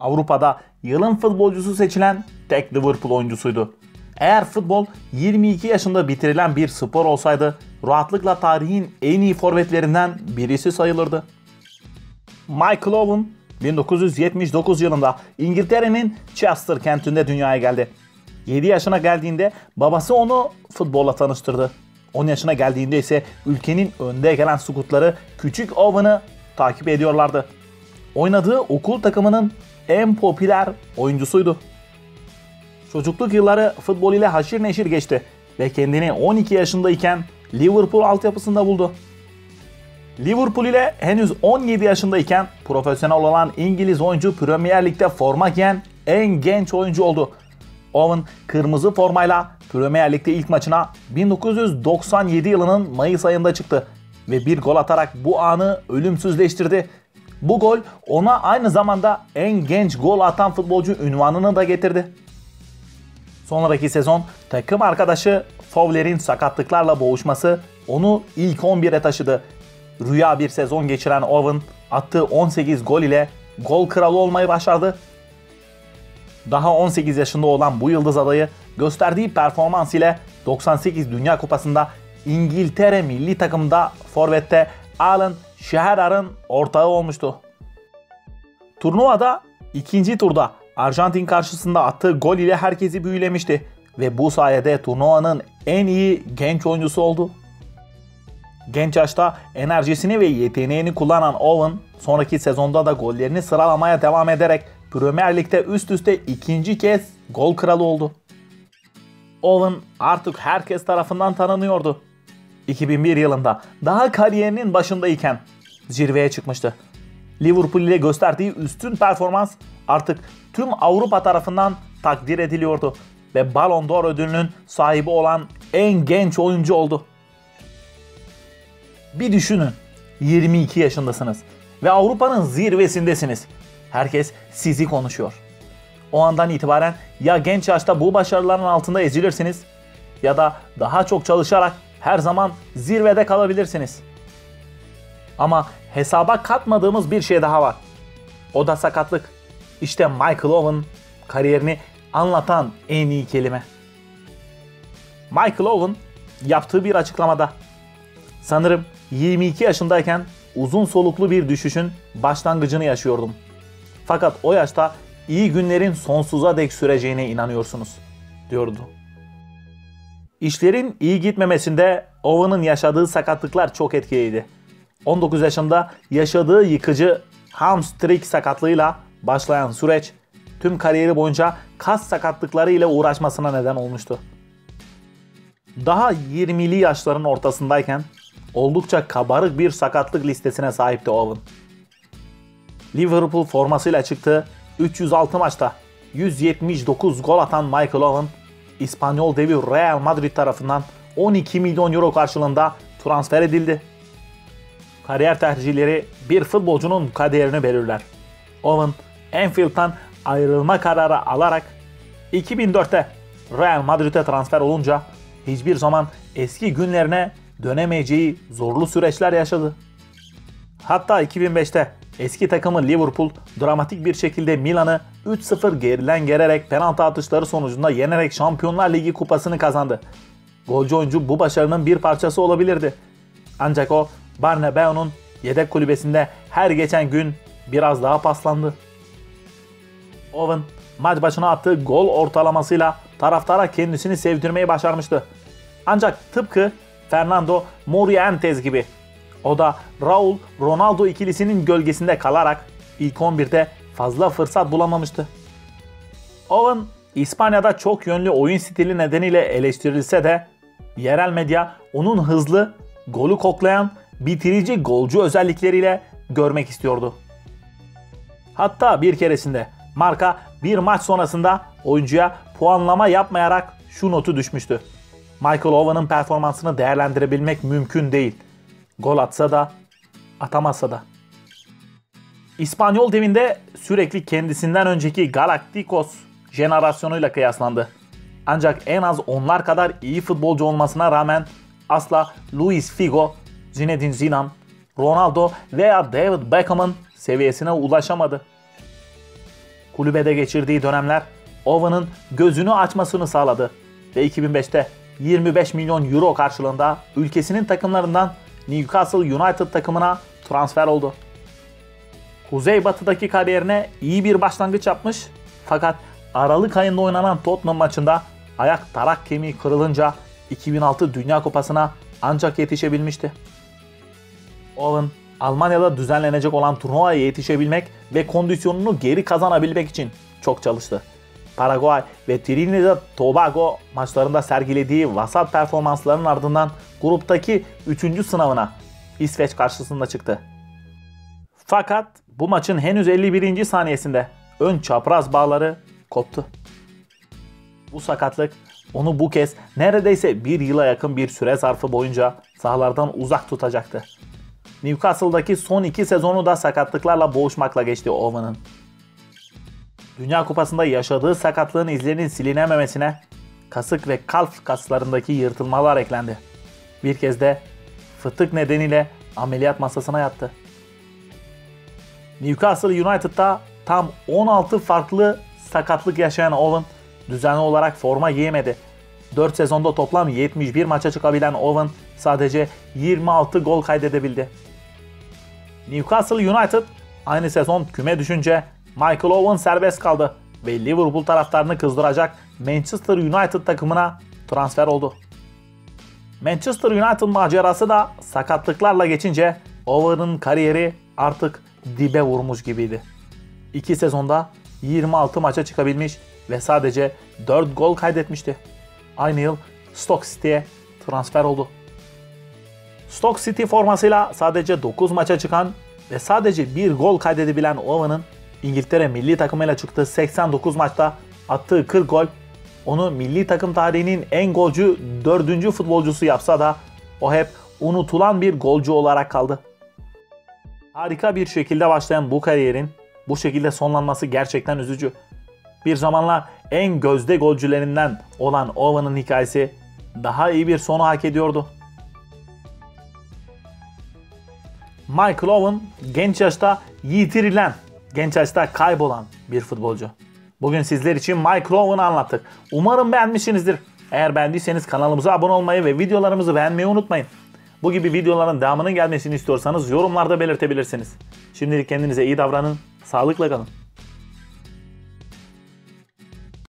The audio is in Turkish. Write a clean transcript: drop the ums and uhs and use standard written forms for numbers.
Avrupa'da yılın futbolcusu seçilen tek Liverpool oyuncusuydu. Eğer futbol 22 yaşında bitirilen bir spor olsaydı rahatlıkla tarihin en iyi forvetlerinden birisi sayılırdı. Michael Owen 1979 yılında İngiltere'nin Chester kentinde dünyaya geldi. 7 yaşına geldiğinde babası onu futbolla tanıştırdı. 10 yaşına geldiğinde ise ülkenin önde gelen scoutları küçük Owen'ı takip ediyorlardı. Oynadığı okul takımının en popüler oyuncusuydu. Çocukluk yılları futbol ile haşir neşir geçti ve kendini 12 yaşındayken Liverpool altyapısında buldu. Liverpool ile henüz 17 yaşındayken profesyonel olan İngiliz oyuncu Premier Lig'de forma giyen en genç oyuncu oldu. Owen kırmızı formayla Premier Lig'de ilk maçına 1997 yılının Mayıs ayında çıktı ve bir gol atarak bu anı ölümsüzleştirdi. Bu gol ona aynı zamanda en genç gol atan futbolcu unvanını da getirdi. Sonraki sezon takım arkadaşı Fowler'in sakatlıklarla boğuşması onu ilk 11'e taşıdı. Rüya bir sezon geçiren Owen attığı 18 gol ile gol kralı olmayı başardı. Daha 18 yaşında olan bu yıldız adayı gösterdiği performans ile 98 Dünya Kupası'nda İngiltere milli takımında forvette Alan Shearer'ın ortağı olmuştu. Turnuvada ikinci turda Arjantin karşısında attığı gol ile herkesi büyülemişti ve bu sayede turnuvanın en iyi genç oyuncusu oldu. Genç yaşta enerjisini ve yeteneğini kullanan Owen sonraki sezonda da gollerini sıralamaya devam ederek Premier Lig'de üst üste ikinci kez gol kralı oldu. Owen artık herkes tarafından tanınıyordu. 2001 yılında daha kariyerinin başındayken zirveye çıkmıştı. Liverpool ile gösterdiği üstün performans artık tüm Avrupa tarafından takdir ediliyordu ve Ballon d'Or ödülünün sahibi olan en genç oyuncu oldu. Bir düşünün, 22 yaşındasınız ve Avrupa'nın zirvesindesiniz. Herkes sizi konuşuyor. O andan itibaren ya genç yaşta bu başarıların altında ezilirsiniz ya da daha çok çalışarak her zaman zirvede kalabilirsiniz. Ama hesaba katmadığımız bir şey daha var. O da sakatlık. İşte Michael Owen kariyerini anlatan en iyi kelime. Michael Owen yaptığı bir açıklamada "Sanırım 22 yaşındayken uzun soluklu bir düşüşün başlangıcını yaşıyordum. Fakat o yaşta iyi günlerin sonsuza dek süreceğine inanıyorsunuz," diyordu. İşlerin iyi gitmemesinde Owen'ın yaşadığı sakatlıklar çok etkiliydi. 19 yaşında yaşadığı yıkıcı hamstring sakatlığıyla başlayan süreç tüm kariyeri boyunca kas sakatlıkları ile uğraşmasına neden olmuştu. Daha 20'li yaşların ortasındayken oldukça kabarık bir sakatlık listesine sahipti Owen. Liverpool formasıyla çıktığı 306 maçta 179 gol atan Michael Owen, İspanyol devi Real Madrid tarafından 12 milyon euro karşılığında transfer edildi. Kariyer tercihleri bir futbolcunun kaderini belirler. Owen, Anfield'dan ayrılma kararı alarak 2004'te Real Madrid'e transfer olunca hiçbir zaman eski günlerine dönemeyeceği zorlu süreçler yaşadı. Hatta 2005'te eski takımı Liverpool dramatik bir şekilde Milan'ı 3-0 geriden gelerek penaltı atışları sonucunda yenerek Şampiyonlar Ligi kupasını kazandı. Golcü oyuncu bu başarının bir parçası olabilirdi. Ancak o Bernabeu'nun yedek kulübesinde her geçen gün biraz daha paslandı. Owen maç başına attığı gol ortalamasıyla taraftara kendisini sevdirmeyi başarmıştı. Ancak tıpkı Fernando Morientes gibi o da Raul Ronaldo ikilisinin gölgesinde kalarak ilk 11'de fazla fırsat bulamamıştı. Owen İspanya'da çok yönlü oyun stili nedeniyle eleştirilse de yerel medya onun hızlı, golü koklayan, bitirici golcü özellikleriyle görmek istiyordu. Hatta bir keresinde marka bir maç sonrasında oyuncuya puanlama yapmayarak şu notu düşmüştü: "Michael Owen'ın performansını değerlendirebilmek mümkün değil. Gol atsa da, atamazsa da." İspanyol devinde sürekli kendisinden önceki Galacticos jenerasyonuyla kıyaslandı. Ancak en az onlar kadar iyi futbolcu olmasına rağmen asla Luis Figo, Zinedine Zidane, Ronaldo veya David Beckham'ın seviyesine ulaşamadı. Kulübede geçirdiği dönemler Owen'ın gözünü açmasını sağladı ve 2005'te 25 milyon euro karşılığında ülkesinin takımlarından Newcastle United takımına transfer oldu. Kuzeybatı'daki kariyerine iyi bir başlangıç yapmış fakat Aralık ayında oynanan Tottenham maçında ayak tarak kemiği kırılınca 2006 Dünya Kupası'na ancak yetişebilmişti. Owen, Almanya'da düzenlenecek olan turnuvaya yetişebilmek ve kondisyonunu geri kazanabilmek için çok çalıştı. Paraguay ve Trinidad Tobago maçlarında sergilediği vasat performansların ardından gruptaki 3. sınavına İsveç karşısında çıktı. Fakat bu maçın henüz 51. saniyesinde ön çapraz bağları koptu. Bu sakatlık onu bu kez neredeyse bir yıla yakın bir süre zarfı boyunca sahalardan uzak tutacaktı. Newcastle'daki son 2 sezonu da sakatlıklarla boğuşmakla geçti Owen'ın. Dünya Kupası'nda yaşadığı sakatlığın izlerinin silinememesine kasık ve kalf kaslarındaki yırtılmalar eklendi. Bir kez de fıtık nedeniyle ameliyat masasına yattı. Newcastle United'da tam 16 farklı sakatlık yaşayan Owen düzenli olarak forma giyemedi. 4 sezonda toplam 71 maça çıkabilen Owen sadece 26 gol kaydedebildi. Newcastle United aynı sezon küme düşünce Michael Owen serbest kaldı ve Liverpool taraftarını kızdıracak Manchester United takımına transfer oldu. Manchester United macerası da sakatlıklarla geçince Owen'ın kariyeri artık dibe vurmuş gibiydi. 2 sezonda 26 maça çıkabilmiş ve sadece 4 gol kaydetmişti. Aynı yıl Stoke City'ye transfer oldu. Stoke City formasıyla sadece 9 maça çıkan ve sadece 1 gol kaydedebilen Owen'ın İngiltere milli takımıyla çıktığı 89 maçta attığı 40 gol onu milli takım tarihinin en golcü 4. futbolcusu yapsa da o hep unutulan bir golcü olarak kaldı. Harika bir şekilde başlayan bu kariyerin bu şekilde sonlanması gerçekten üzücü. Bir zamanlar en gözde golcülerinden olan Owen'ın hikayesi daha iyi bir sonu hak ediyordu. Michael Owen genç yaşta yitirilen, genç yaşta kaybolan bir futbolcu. Bugün sizler için Michael Owen'ı anlattık. Umarım beğenmişsinizdir. Eğer beğendiyseniz kanalımıza abone olmayı ve videolarımızı beğenmeyi unutmayın. Bu gibi videoların devamının gelmesini istiyorsanız yorumlarda belirtebilirsiniz. Şimdilik kendinize iyi davranın, sağlıkla kalın.